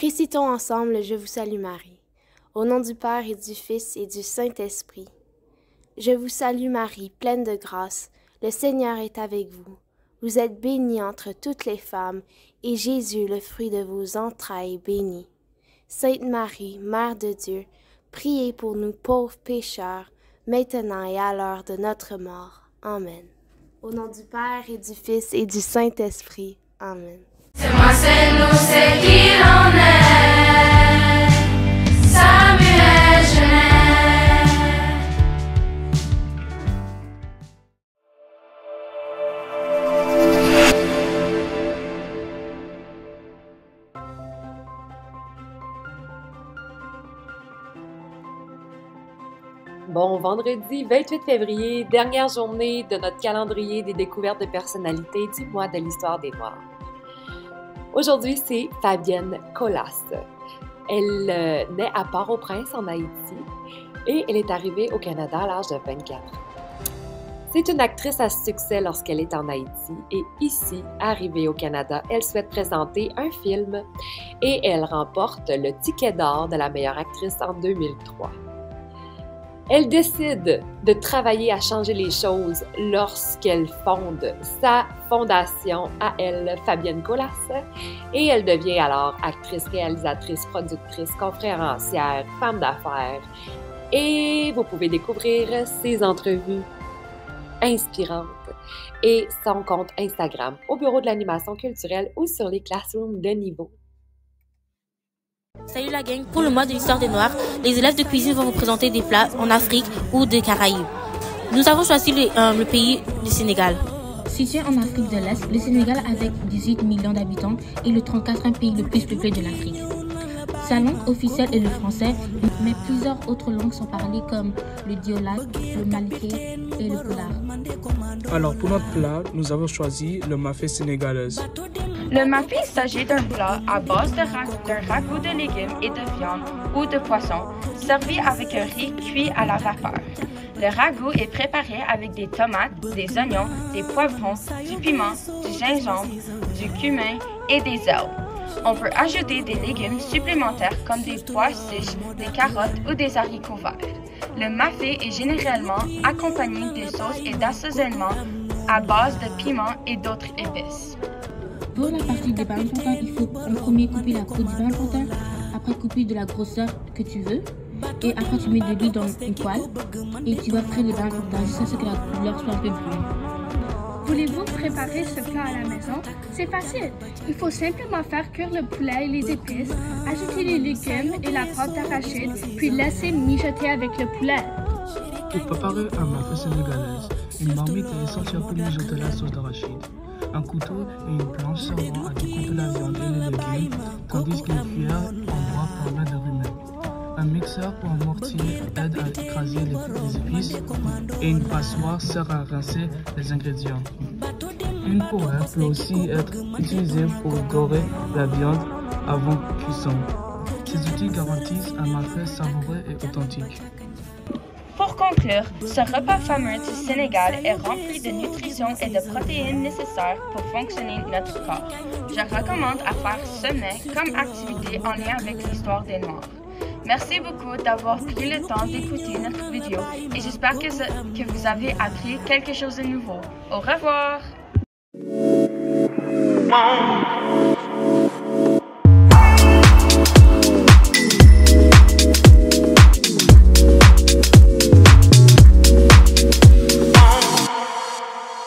Récitons ensemble Je vous salue Marie. Au nom du Père et du Fils et du Saint-Esprit. Je vous salue Marie, pleine de grâce, le Seigneur est avec vous. Vous êtes bénie entre toutes les femmes, et Jésus, le fruit de vos entrailles, béni. Sainte Marie, Mère de Dieu, priez pour nous pauvres pécheurs, maintenant et à l'heure de notre mort. Amen. Au nom du Père et du Fils et du Saint-Esprit. Amen. C'est moi, c'est nous, c'est qui l'on est. Samuel Genès. Bon vendredi 28 février, dernière journée de notre calendrier des découvertes de personnalités du mois de l'histoire des Noirs. Aujourd'hui, c'est Fabienne Colas. Elle naît à Port-au-Prince, en Haïti, et elle est arrivée au Canada à l'âge de 24 ans. C'est une actrice à succès lorsqu'elle est en Haïti, et ici, arrivée au Canada, elle souhaite présenter un film, et elle remporte le ticket d'or de la meilleure actrice en 2003. Elle décide de travailler à changer les choses lorsqu'elle fonde sa fondation à elle, Fabienne Colas, et elle devient alors actrice, réalisatrice, productrice, conférencière, femme d'affaires. Et vous pouvez découvrir ses entrevues inspirantes et son compte Instagram au Bureau de l'animation culturelle ou sur les classrooms de niveau. Salut la gang, pour le mois de l'histoire des Noirs, les élèves de cuisine vont vous présenter des plats en Afrique ou des Caraïbes. Nous avons choisi le pays du Sénégal. Situé en Afrique de l'Est, le Sénégal avec 18 millions d'habitants est le 34e pays le plus peuplé de l'Afrique. Sa langue officielle est le français, mais plusieurs autres langues sont parlées comme le diola, le malika et le pulaar. Alors pour notre plat, nous avons choisi le mafé sénégalaise. Le mafé s'agit d'un plat à base d'un ragoût de légumes et de viande ou de poisson, servi avec un riz cuit à la vapeur. Le ragoût est préparé avec des tomates, des oignons, des poivrons, du piment, du gingembre, du cumin et des herbes. On peut ajouter des légumes supplémentaires comme des pois chiches, des carottes ou des haricots verts. Le mafé est généralement accompagné de sauces et d'assaisonnements à base de piment et d'autres épices. Pour la partie des bananes, il faut en premier couper la peau du banane, après couper de la grosseur que tu veux, et après tu mets de l'huile dans une poêle et tu vas frire les bananes jusqu'à ce que la couleur soit un peu brune. Voulez-vous préparer ce plat à la maison? C'est facile. Il faut simplement faire cuire le poulet et les épices, ajouter les légumes et la pâte d'arachide, puis laisser mijoter avec le poulet. Pour préparer un mafé sénégalaise, une marmite est essentielle pour mijoter la sauce d'arachide. Un couteau et une planche servent à découper la viande et les légumes, tandis qu'une cuillère en bois permet de remuer. Un mixeur ou un mortier aide à écraser les épices et une passoire sert à rincer les ingrédients. Une poêle peut aussi être utilisée pour dorer la viande avant cuisson. Ces outils garantissent un mafé savoureux et authentique. Pour conclure, ce repas fameux du Sénégal est rempli de nutrition et de protéines nécessaires pour fonctionner notre corps. Je recommande à faire ce mets comme activité en lien avec l'histoire des Noirs. Merci beaucoup d'avoir pris le temps d'écouter notre vidéo et j'espère que vous avez appris quelque chose de nouveau. Au revoir!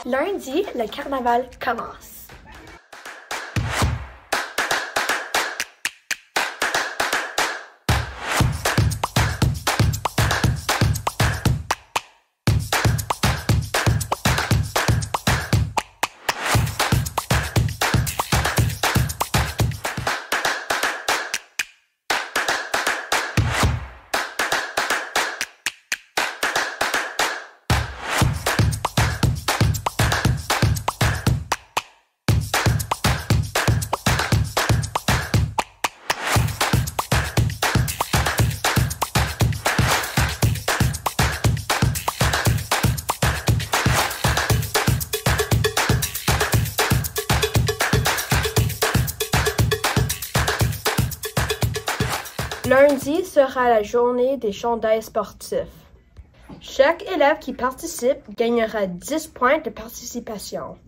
Lundi, le carnaval commence. Lundi sera la journée des chandails sportifs. Chaque élève qui participe gagnera 10 points de participation.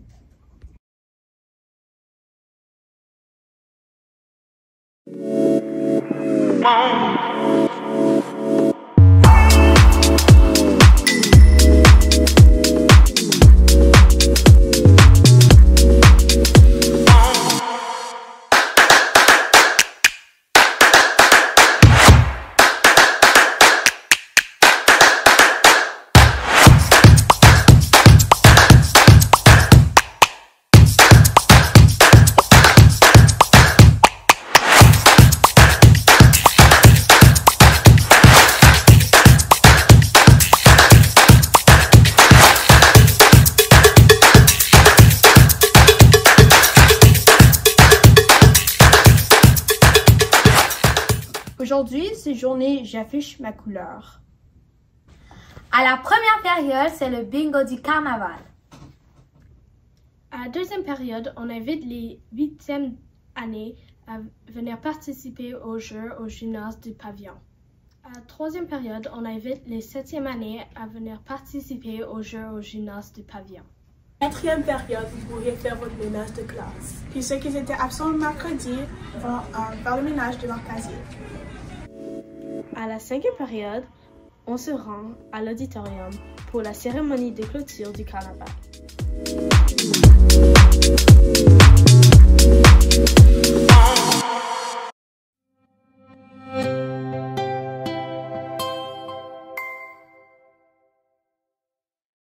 Aujourd'hui, c'est journée j'affiche ma couleur. À la première période, c'est le bingo du carnaval. À la deuxième période, on invite les 8e années à venir participer aux Jeux au gymnase du pavillon. À la troisième période, on invite les 7e années à venir participer aux Jeux au gymnase du pavillon. Quatrième période, vous pourriez faire votre ménage de classe. Puis ceux qui étaient absents le mercredi vont faire le ménage de leur casier. À la 5e période, on se rend à l'auditorium pour la cérémonie de clôture du carnaval.